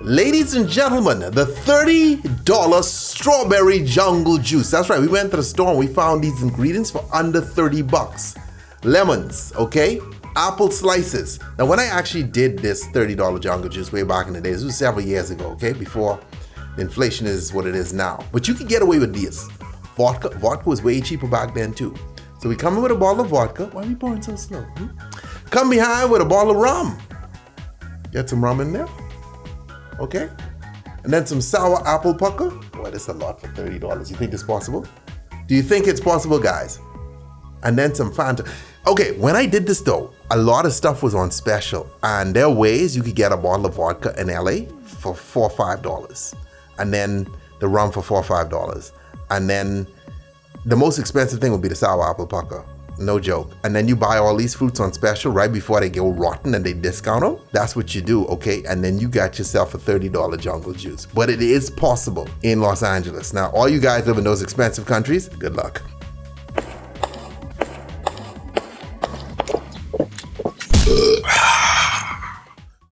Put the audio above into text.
Ladies and gentlemen, the $30 strawberry jungle juice. That's right, we went to the store and we found these ingredients for under 30 bucks. Lemons, okay? Apple slices. Now, when I actually did this $30 jungle juice way back in the days, this was several years ago, okay? Before inflation is what it is now. But you could get away with this. Vodka was way cheaper back then too. So we come in with a bottle of vodka. Why are we pouring so slow? Come behind with a bottle of rum. Get some rum in there. Okay? And then some sour apple pucker. Boy, that's a lot for $30. You think it's possible? Do you think it's possible, guys? And then some Fanta. Okay, when I did this though, a lot of stuff was on special. And there are ways you could get a bottle of vodka in LA for $4 or $5. And then the rum for $4 or $5. And then the most expensive thing would be the sour apple pucker. No joke. And then you buy all these fruits on special right before they go rotten and they discount them. That's what you do, okay? And then you got yourself a $30 jungle juice. But it is possible in Los Angeles. Now, all you guys live in those expensive countries, good luck.